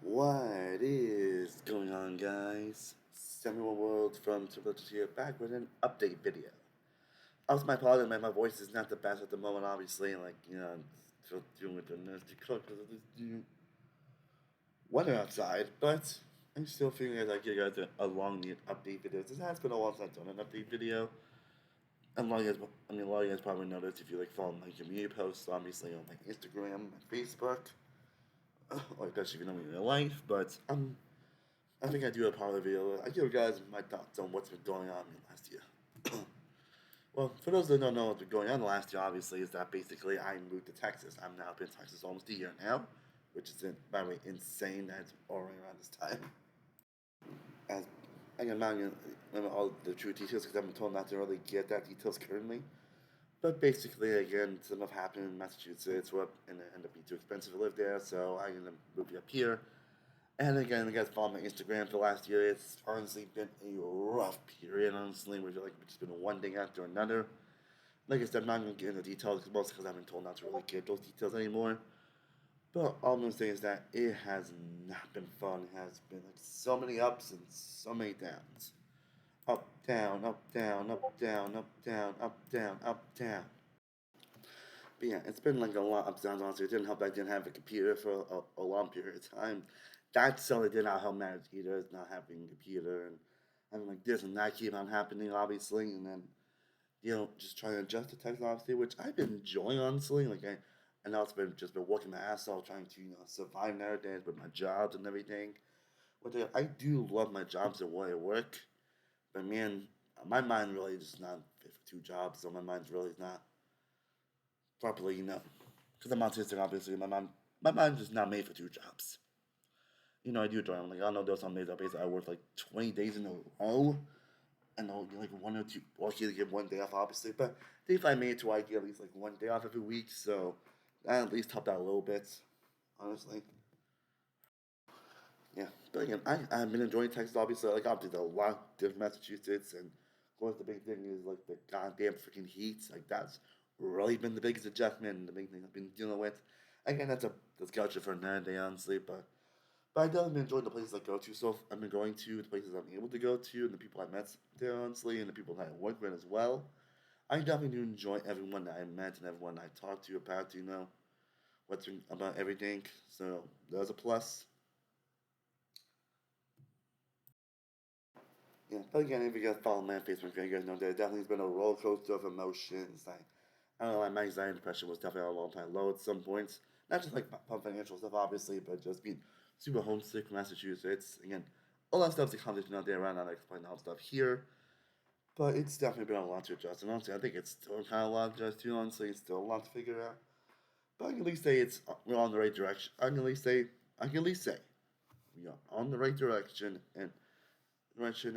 What is going on, guys? Samuel World from Triple H here, back with an update video. Also, my apologies, my voice is not the best at the moment, obviously. I'm still dealing with the nasty cold because of this weather outside, but I'm still feeling as I get you guys a long needed update video. This has been a while since I've done an update video. And a lot of you guys probably noticed if you follow my community posts, obviously on my Instagram, my Facebook, or I guess if you know me in real life, but I think I do a part of the video. I give you guys my thoughts on what's been going on in the last year. Well, for those that don't know what's been going on last year, obviously, is that basically I moved to Texas. I'm now been in Texas almost a year now, which is, by the way, insane that it's already around this time. As I can imagine remember all the true details because I've been told not to really get that details currently. But basically, again, something happened in Massachusetts, and it ended up being too expensive to live there, so I ended up moving up here. And again, you guys follow my Instagram for the last year. It's honestly been a rough period, honestly. We feel like it's just been one thing after another. Like I said, I'm not going to get into details, mostly because I've been told not to really get those details anymore. But all I'm going to say is that it has not been fun. It has been like so many ups and so many downs. Up, down, up, down, up, down, up, down, up, down, up, down. But yeah, it's been like a lot of ups and downs, honestly. It didn't help that I didn't have a computer for a long period of time. That certainly did not help manage either, not having a computer and having like this and that keep on happening, obviously. And then, just trying to adjust to tech, obviously, which I've been enjoying, honestly. And now it's been just been working my ass off trying to, survive nowadays with my jobs and everything. Which I do love my jobs and where I work. But man, my mind really is just not fit for two jobs, so my mind's really not properly, because I'm autistic, obviously. My mind's just not made for two jobs. I do enjoy them. Like, I know there's some days that basically I work like 20 days in a row, and I'll get like one or two, well, I get one day off, obviously, but if I made it to, I get at least like one day off every week, so that at least helped out a little bit, honestly. Yeah, but again, I've been enjoying Texas, obviously. Like, obviously, a lot of different Massachusetts, and of course, the big thing is like the goddamn freaking heat. Like, that's really been the biggest adjustment and the big thing I've been dealing with. Again, that's a discussion for another day, honestly, but I definitely enjoyed the places I go to. So I've been going to the places I'm able to go to, and the people I met there, honestly, and the people that I work with as well. I definitely do enjoy everyone that I met and everyone I talked to about, what's about everything. So there's a plus. Yeah, but again, if you guys follow my Facebook, you guys know there definitely has been a roller coaster of emotions. I don't know, like my anxiety and depression was definitely on a long time low at some points. Not just like financial stuff, obviously, but just being super homesick from Massachusetts. Again, a lot of stuff's a conversation out there around not explaining all stuff here. But it's definitely been a lot to adjust. And honestly, I think it's still kind of a lot to adjust to, honestly. It's still a lot to figure out. But I can at least say we're on the right direction. I can at least say we are on the right direction. And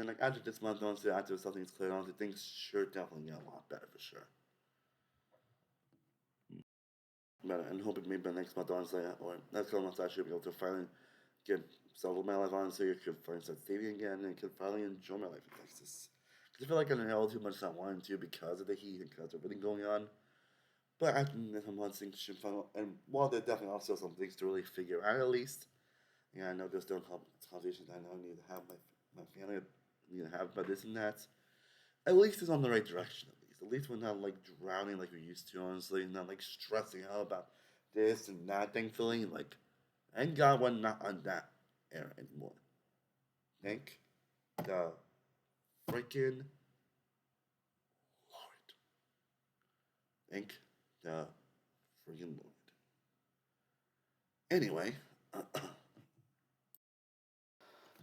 like after this month, honestly, after something's cleared, honestly, things sure definitely get a lot better for sure. But and hoping maybe by next month, honestly, or next couple months, I should be able to finally get settled my life, honestly. I could finally start saving again and could finally enjoy my life in Texas. Because I feel like I didn't too much as I wanted to because of the heat and because of everything going on. But I think that some things should finally, and while there definitely also some things to really figure out at least, yeah, I know there's still conversations I know I need to have my family need to have about this and that. At least it's on the right direction. At least we're not like drowning like we used to. Honestly, not like stressing out about this and that. Thankfully, like, thank God we're not on that era anymore. Thank the freaking Lord. Thank the freaking Lord. Anyway,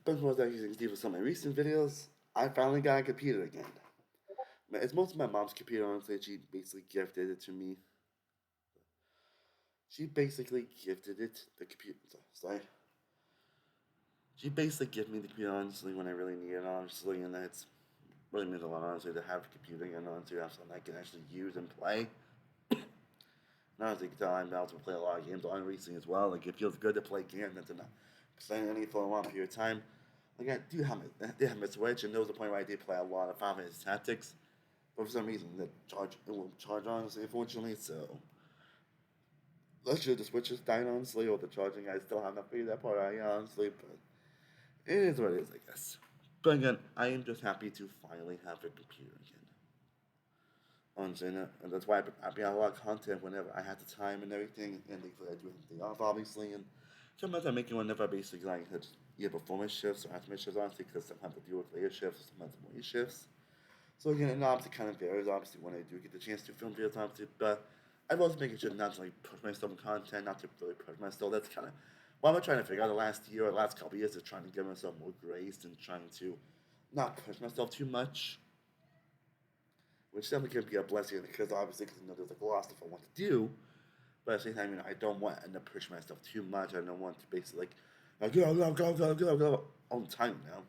but was that using Steve for some of my recent videos, I finally got a computer again. It's most of my mom's computer, honestly. She basically gifted it to me. She basically gifted it the computer. Sorry. She basically gave me the computer honestly when I really need it honestly, and that's really means a lot honestly to have a computer and honestly to have something I can actually use and play. And honestly, you can tell I'm able to play a lot of games on recently as well. Like it feels good to play games and to not play any for a long period of time. Like I did have my Switch, and there was a point where I did play a lot of Final Fantasy Tactics, but for some reason it won't charge honestly, unfortunately. So Let's sure the Switch is dying, honestly, or the charging. I still have not figured that part out, yeah, honestly, but it is what it is, I guess. But again, I am just happy to finally have a computer again. Honestly, and that's why I bring out a lot of content whenever I have the time and everything, and thankfully I do have the day off, obviously, and sometimes I make it whenever I basically like have either performance shifts or afternoon shifts, honestly, because sometimes I deal with later shifts, sometimes morning shifts. So again, it obviously kind of varies, obviously, when I do get the chance to film videos, obviously, but I've also making sure not to like push myself in content, not to really push myself. That's kind of what I'm trying to figure out the last year or the last couple of years is trying to give myself more grace and trying to not push myself too much, which definitely can be a blessing because obviously, because there's like a lot of stuff I want to do, but at the same time, I don't want to end up pushing myself too much. I don't want to basically go all the time, you know.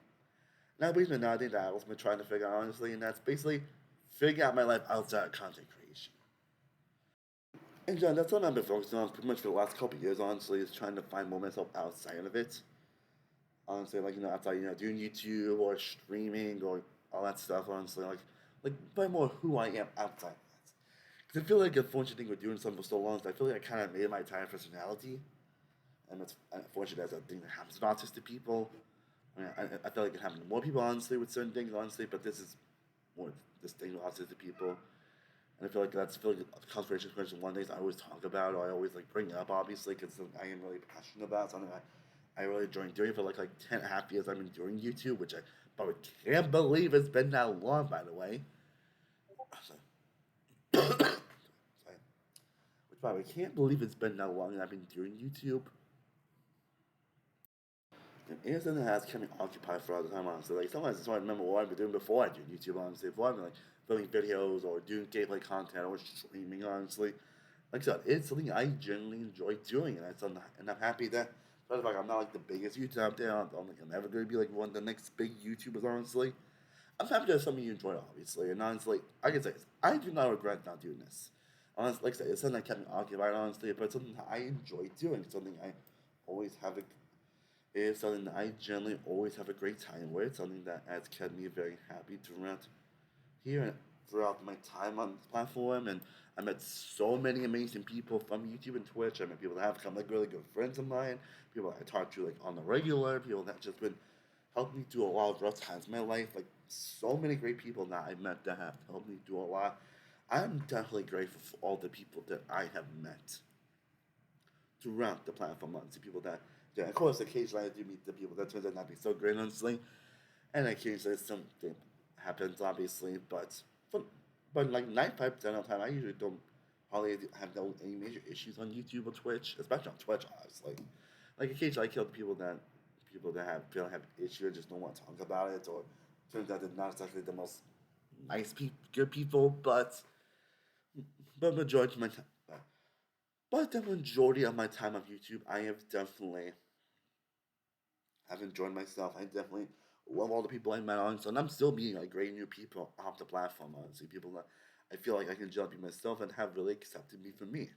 Now, basically, another thing that I've been trying to figure out, honestly, and that's basically figuring out my life outside of content creation. And John, that's what I've been focusing on pretty much for the last couple of years, honestly, is trying to find more myself outside of it. Honestly, like, outside, doing YouTube or streaming or all that stuff, honestly, like, find more who I am outside of that. Because I feel like the unfortunate thing with doing something for so long is I feel like I kind of made my entire personality. And it's unfortunate as a thing that happens to autistic people. I feel like it happens to more people, honestly, with certain things, honestly, but this is more this thing with autistic people. And I feel like that's feel like a conservation question. One of the things I always talk about, or I always like bring up, obviously, because I am really passionate about something I really enjoy doing for like 10.5 years. I've been doing YouTube, which I probably can't believe it's been that long, by the way. Sorry. Which by the way, can't believe it's been that long and I've been doing YouTube. And it is something that has kept me occupied for all the time, honestly. Like sometimes it's hard to remember what I've been doing before I do YouTube, honestly. Before I've been like filming videos or doing gameplay content or streaming, honestly. Like I said, it's something I genuinely enjoy doing, and and I'm happy that. But like I'm not like the biggest YouTuber out there. I don't think I'm ever going to be like one of the next big YouTubers, honestly. I'm happy that something you enjoy, obviously. And honestly, I can say this, I do not regret not doing this. Honestly, like I said, it's something that kept me occupied, honestly, but it's something that I enjoy doing. It's something I always have a it is something that I generally always have a great time with. Something that has kept me very happy throughout here and throughout my time on this platform. And I met so many amazing people from YouTube and Twitch. I met people that have become like really good friends of mine. People that I talk to like on the regular. People that just been helping me through a lot of rough times in my life. Like so many great people that I met that have helped me do a lot. I'm definitely grateful for all the people that I have met throughout the platform. Honestly, people that, yeah, of course, occasionally I do meet the people that turns out not to be so great, honestly, and occasionally something happens, obviously, but, but like 95% of the time, I usually don't hardly have any major issues on YouTube or Twitch, especially on Twitch, honestly. Like occasionally I kill the people that have feel have issue and just don't want to talk about it, or turns out they're not exactly the most good people, but majority of my time. But the majority of my time on YouTube, I have definitely have enjoyed myself. I definitely love all the people I met on, so and I'm still meeting like great new people off the platform. Honestly, people that I feel like I can just be myself and have really accepted me for me.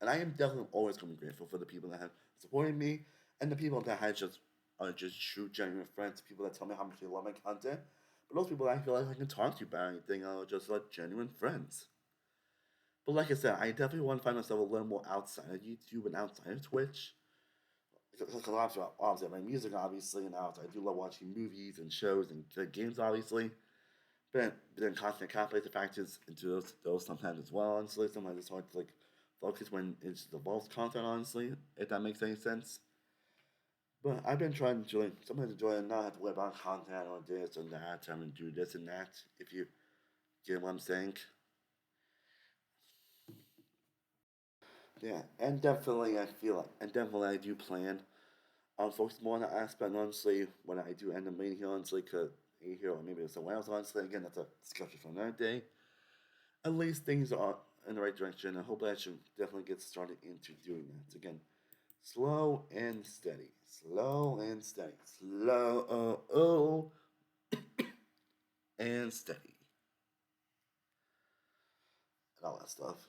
And I am definitely always going to be grateful for the people that have supported me and the people that have just are just true, genuine friends. People that tell me how much they love my content, but those people that I feel like I can talk to about anything are just like genuine friends. But like I said, I definitely want to find myself a little more outside of YouTube and outside of Twitch. Because obviously, I like music, obviously, and I do love watching movies and shows and games, obviously. But then content kind of plays the factors into those sometimes as well, honestly. Sometimes it's hard to like focus when it's the most content, honestly, if that makes any sense. But I've been trying to like sometimes enjoy and not have to worry about content or this and that, having to do this and that, if you get what I'm saying. Yeah, and definitely I feel like, and definitely I do plan on focusing more on that aspect, honestly, when I do end up meeting here, honestly, because here or maybe someone else, honestly, again, that's a discussion for another day. At least things are in the right direction. I hope I should definitely get started into doing that. Again, slow and steady. Slow and steady. Slow and steady. And all that stuff.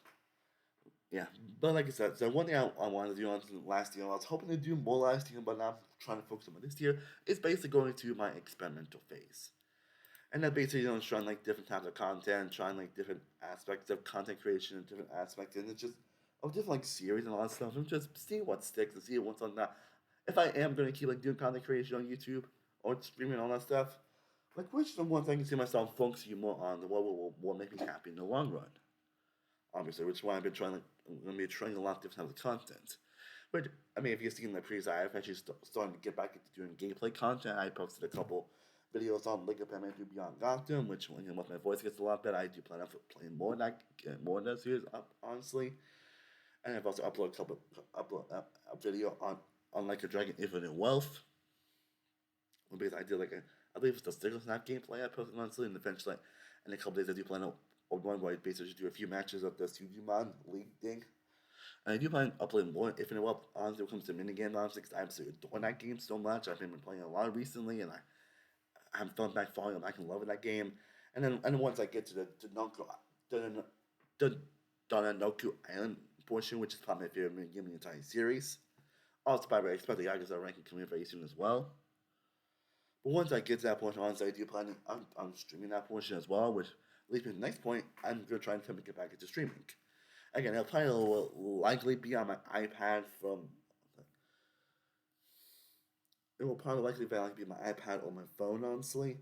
Yeah, but like I said, so one thing I wanted to do on last year, I was hoping to do more last year, but now I'm trying to focus on this year, is basically going to my experimental phase. And that basically, trying like different types of content, trying like different aspects of content creation and different aspects, and it's just of different like series and all that stuff, and just see what sticks and see what's on that. If I am gonna keep like doing content creation on YouTube or streaming and all that stuff, like which is the ones I can see myself focusing more on, the what will make me happy in the long run. Obviously, which is why I've been trying like I'm gonna be trying a lot of different types of content. But I mean, if you've seen the previous, I've actually starting to get back into doing gameplay content. I posted a couple videos on League of Batman 2 Beyond Gotham, which when once my voice gets a lot better, I do plan on playing more in that series, honestly. And I've also uploaded a video on like a Dragon Infinite Wealth. Because I did like I believe it's the Stickle Snap gameplay I posted honestly, and eventually, in a couple days I do plan on one where I basically do a few matches of the Sugimon League thing. And I do plan on uploading more Infinite Wealth honestly when it comes to minigame honestly, because I absolutely adore that game so much. I've been playing a lot recently, and I'm falling back in love with that game. And then once I get to the the Donanoku Island portion, which is probably my favorite game in the entire series. Also, by the way, I expect the Yakuza ranking coming very soon as well. But once I get to that point, honestly, I do plan on streaming that portion as well, which leads me to the next point. I'm going to try and attempt to get back into streaming. Again, it'll probably likely be on my iPad from. It will probably likely be my iPad or my phone, honestly.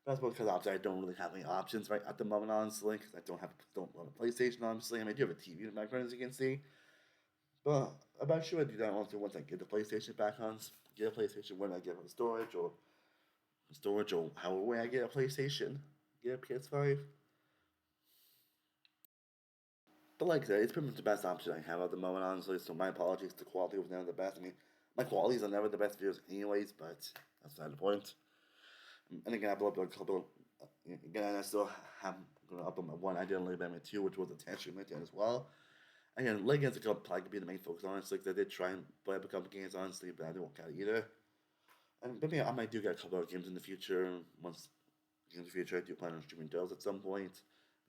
That's because obviously I don't really have any options right at the moment, honestly, because I don't run a PlayStation, honestly. I mean, I do have a TV in the background, as you can see. But I'm not sure I do that once I get the PlayStation back on. Get a PlayStation when I get it on storage or however way I get a PlayStation, get a PS5. But like I said, it's pretty much the best option I have at the moment, honestly. So my apologies. The quality was never the best. I mean, my qualities are never the best videos, anyways. But that's not the point. And again, I uploaded a couple. Again, I still have going to upload my one I did on Lego Batman 2, which was attached to as well. Again, Legends could probably be the main focus, honestly, because I did try and play up a couple games, honestly, but I didn't work out either. And maybe I might do get a couple of games in the future. Once in the future, I do plan on streaming those at some point.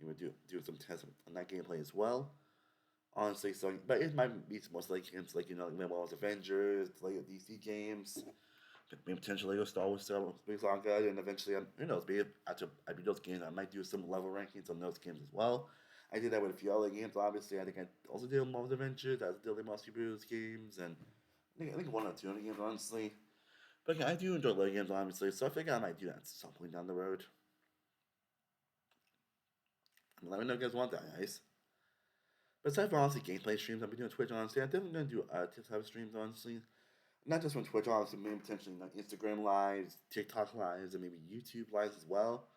Maybe do some tests on that gameplay as well. Honestly, so but it might be most like games like like Marvel's Avengers, Lego DC games, maybe potentially Lego Star Wars Space Saga, and eventually, who knows, maybe after I beat those games, I might do some level rankings on those games as well. I did that with a few other games, obviously. I think I also did Marvel's Adventures, I did the Monster Bros games, and I think one or two other games, honestly. But yeah, I do enjoy Lego games, obviously, so I figure I might do that at some point down the road. Let me know if you guys want that, guys. But aside from honestly gameplay streams, I've been doing Twitch, honestly. I'm definitely going to do tips type of streams, honestly. Not just on Twitch, honestly, maybe potentially like Instagram lives, TikTok lives, and maybe YouTube lives as well.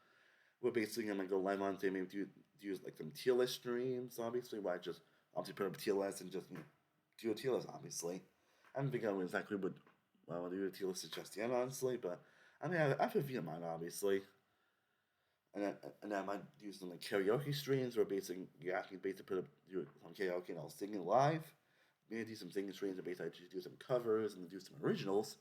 Where basically I'm gonna go live on say maybe do like some tier list streams, obviously, where I just obviously put up tier list and just do a tier list, obviously. I haven't figured out exactly what I want to do a tier list just yet, honestly, but I mean I have a few in mind, obviously. And then I might do some like karaoke streams where basically you actually basically do some karaoke and I'll sing it live. Maybe do some singing streams where basically I just do some covers and do some originals,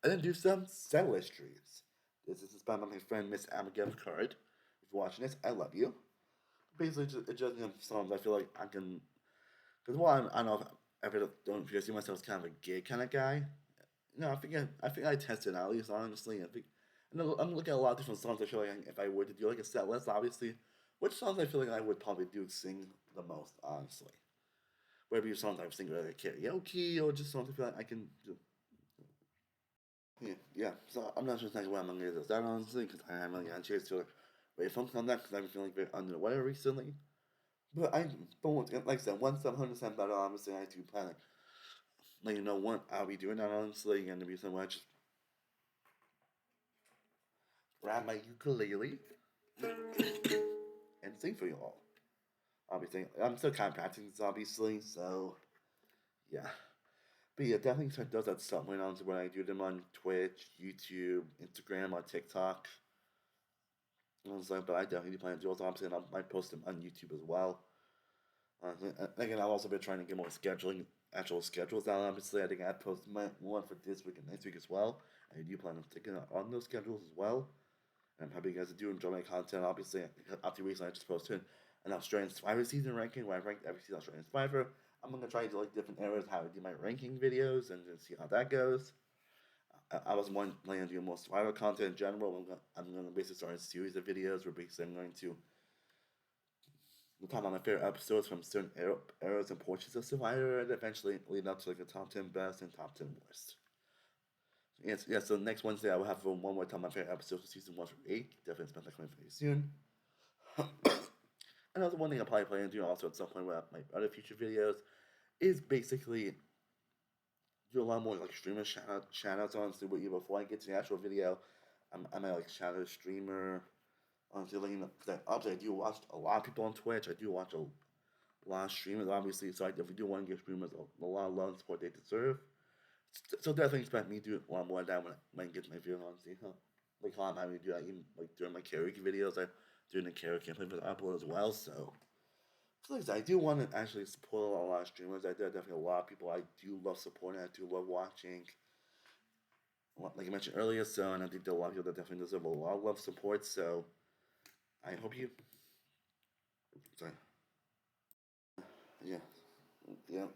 and then do some setlist streams. This is by my friend Miss Abigail Card. If you're watching this, I love you. Basically, just songs I feel like I can. Because one, I don't know if I don't if you see myself as kind of a gay kind of guy. No, I think I tested out at least honestly. I think and I'm looking at a lot of different songs. I feel like if I were to do like a set list, obviously, which songs I feel like I would probably do sing the most, honestly. Whether it songs I sing like karaoke or just songs I feel like I can do. Yeah. So I'm not sure exactly what I'm gonna do that honestly because I haven't really had a chance to like really focus on that because I've been feeling very under the weather recently. Like I said, once I'm 100% better, obviously I do plan like what I'll be doing that honestly, and to be somewhere I just grab my ukulele and sing for you all. Obviously, I'm still kind of practicing this, obviously, so yeah. But yeah, definitely start those at some point on to when I do them on Twitch, YouTube, Instagram, or TikTok. But I definitely plan to do those, obviously, and I might post them on YouTube as well. Again, I've also been trying to get more actual schedules out. Obviously, I think I posted my one for this week and next week as well. I do plan on sticking on those schedules as well. And I'm happy you guys do enjoy my content. Obviously, after recently I just posted an Australian Survivor season ranking where I ranked every season Australian Survivor. I'm gonna try to do like different areas how I do my ranking videos and just see how that goes. I was planning on doing more Survivor content in general. I'm gonna basically start a series of videos where basically I'm going to We'll talk about my favorite episodes from certain eras and portions of Survivor, and eventually lead up to like the top 10 best and top 10 worst. Yes, yeah. So next Wednesday I will have one more time my favorite episodes of season 1 through 8. Definitely expect that coming very soon. Another one thing I probably plan to do also at some point with my other future videos is basically do a lot more like streamer shout outs honestly with you before I get to the actual video. I might like shout out a streamer honestly like, because obviously I do watch a lot of people on Twitch. I do watch a lot of streamers obviously, so I definitely do want to give streamers a lot of love and support they deserve. So definitely expect me to do a lot more of that when I get to my video honestly. Like how I'm having to do that even like during my karaoke videos. I doing the karaoke play for the upload as well, so like I said, I do want to actually support a lot of streamers. There are definitely a lot of people I do love supporting. I do love watching. Like I mentioned earlier, so and I think there are a lot of people that definitely deserve a lot of love support. So I hope you. Sorry. Yeah. Yeah.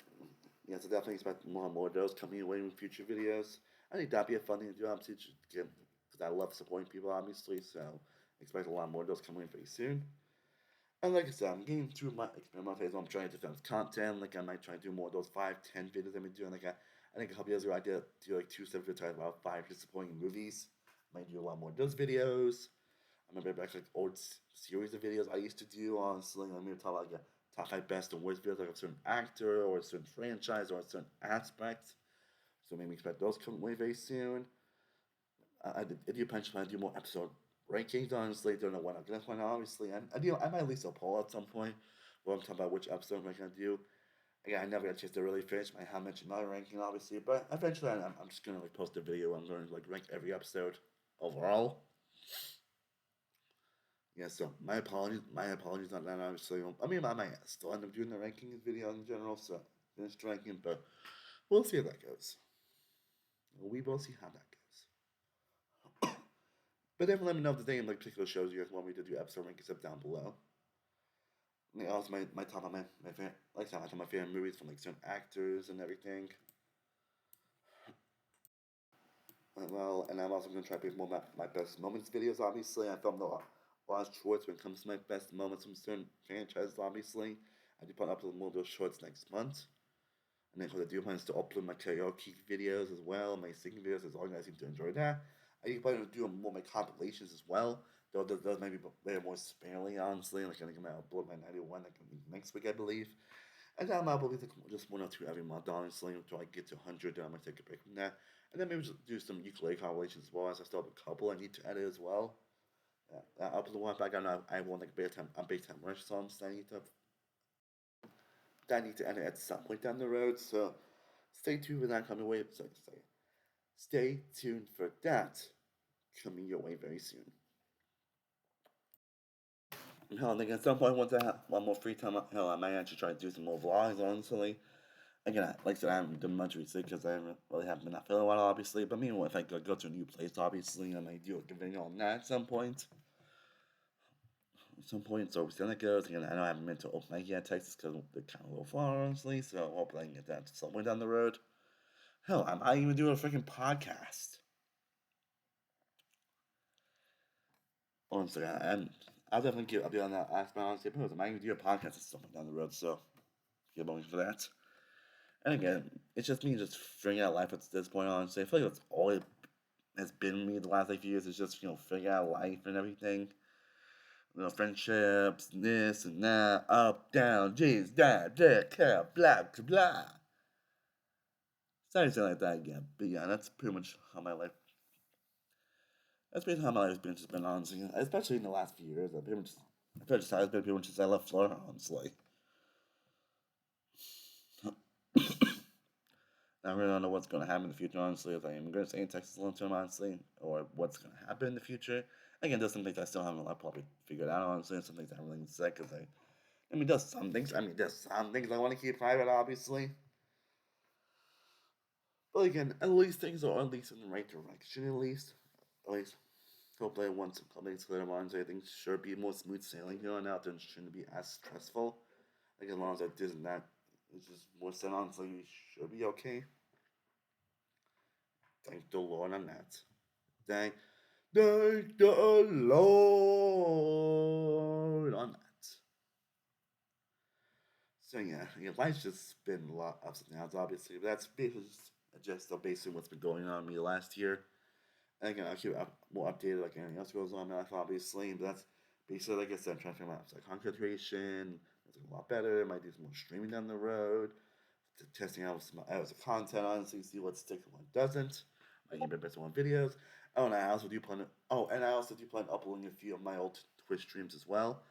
Yeah. So definitely expect more and more of those coming away in future videos. I think that'd be a fun thing to do. Obviously, because I love supporting people, obviously. So expect a lot more of those coming in very soon. And like I said, I'm getting through my experiment phase. I'm trying to defend content. Like I might try to do more of those 5, 10 videos I've been doing. I think a couple years ago I did do like 2 separate videos about 5 disappointing movies. I might do a lot more of those videos. I remember back like old series of videos I used to do. Honestly, I'm going to talk about like a top 5 best and worst videos like a certain actor or a certain franchise or a certain aspect. So maybe expect those coming way very soon. I do plan to do more episode rankings. Honestly, don't know when I'm gonna find. Obviously, I might release a poll at some point where I'm talking about which episode I'm gonna do. Again, I never got a chance to really finish my how much my ranking, obviously, but eventually I'm just gonna like post a video where I'm going to like rank every episode overall. Yeah, so my apologies on that. Obviously, I mean, I might still end up doing the ranking video in general, so finished ranking, but we'll see how that goes. We will see how that goes. But definitely let me know if there's any like particular shows you guys want me to do episode rankings up down below. And also my top of my favorite like I said, my favorite movies from like certain actors and everything. Well, and I'm also gonna try to make more of my best moments videos. Obviously, I filmed a lot of shorts when it comes to my best moments from certain franchises. Obviously, I do plan to upload more of those shorts next month. And then, because I do plan to upload my karaoke videos as well, my singing videos, as long as I seem to enjoy that. I do plan to do more of my compilations as well. Though those might be way more sparingly, honestly. Like I think I'm gonna upload my 91 like next week, I believe. And then I'll believe just 1 or 2 every month, honestly, until I get to 100. Then I'm gonna take a break from that, and then maybe just do some ukulele compilations as well. As I still have a couple I need to edit as well. I'll put the one back on. I want like big time rush songs that I need to edit at some point down the road. So stay tuned for that coming way. Stay tuned for that coming your way very soon. Hell, I think at some point once I have one more free time, hell, I might actually try to do some more vlogs. Honestly, again, like I said, I haven't done much recently because I really haven't been that feeling well, obviously. But meanwhile, if I go to a new place, obviously, I might do a video on that at some point. At some point, so we're still goes. Again, I know I haven't been to open mic yet, Texas, because they're kind of a little far, honestly. So hopefully I can get that somewhere down the road. Hell, I might even do a freaking podcast. Honestly, I'll definitely I'll be on that ask my honestly opinions. I might even do a podcast at some point down the road. So get going for that. And again, it's just me just figuring out life at this point, honestly. I feel like that's all it has been me the last like few years is just, figuring out life and everything. Friendships, this and that, up, down, jeans, that, dick, blah, blah, blah. Sorry to say like that again, but yeah, that's pretty much how my life. That's pretty much how my life's been just been honestly, especially in the last few years. I've pretty much, I feel just pretty much since I left Florida, honestly. I really don't know what's going to happen in the future, honestly, if I am going to stay in Texas long term, honestly, or what's going to happen in the future. Again, there's some things I still haven't probably figured out, honestly, and some things I haven't really said, because there's some things I want to keep private, obviously. But again, at least things are at least in the right direction, at least. At least, hopefully, once some companies clear their minds, I think should be more smooth sailing here on out, and shouldn't be as stressful. Like, as long as that isn't that, it's just more said, honestly, we should be okay. Thank the Lord on that. Thank the Lord on that. So yeah, life's just been a lot of ups and downs, obviously. But that's basically just basically what's been going on with me last year. And again, I'll keep up, more updated like anything else goes on in my life, obviously. But that's basically, like I said, I'm trying to figure out like content creation. It's a lot better. Might do some more streaming down the road. Testing out some hours of content, honestly, see what sticks and what doesn't. Might even better on videos. Oh, and I also do plan. And I also do plan uploading a few of my old Twitch streams as well,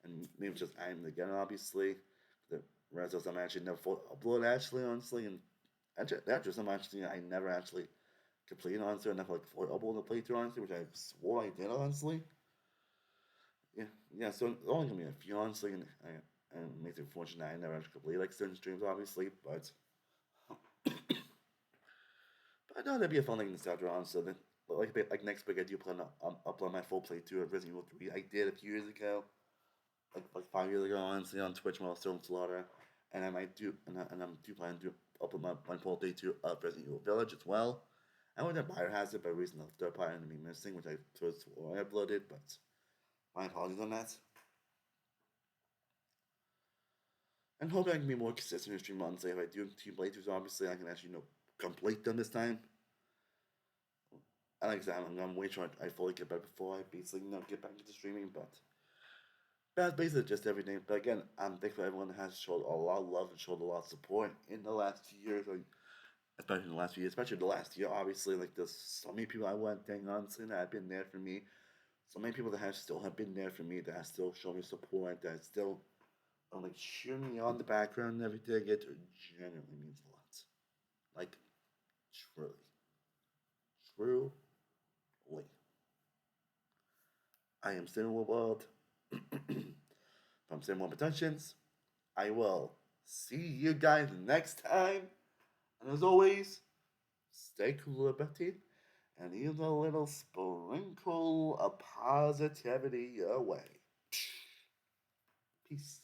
and maybe just adding them again, obviously. The rest of them I actually never upload actually, honestly, and actually some actually I never actually completed honestly, or never like fully uploaded the playthrough honestly, which I swore I did honestly. Yeah, yeah. So it's only gonna be a few honestly, and it makes it unfortunate I never actually completed like certain streams, obviously, but. But I thought that'd be a fun like nostalgia on. So then, like next week, I do plan to upload my full playthrough of Resident Evil 3. I did a few years ago, like 5 years ago, honestly, on Twitch while I was still in Florida, and I might do, and I'm do plan to upload my full playthrough of Resident Evil Village as well. I know that Biohazard by reason of third party enemy missing, which I first swore I uploaded, but my apologies on that. And hoping I can be more consistent in stream on. Say if I do two playthroughs, obviously I can actually complete them this time. And like I said, I'm waiting sure I fully get better before I basically get back into streaming. But that's basically just everything. But again, I'm thankful everyone has showed a lot of love and showed a lot of support in the last few years. Like, especially in the last few years, especially the last year. Obviously, like there's so many people I want to thank honestly that have been there for me. So many people that have still have been there for me, that have still shown me support, that still like cheer me on the background and everything. It genuinely means a lot. Like truly, truly. I am Cinema World from Cinema Productions. I will see you guys next time. And as always, stay cool, Betty, and use a little sprinkle of positivity your way. Peace.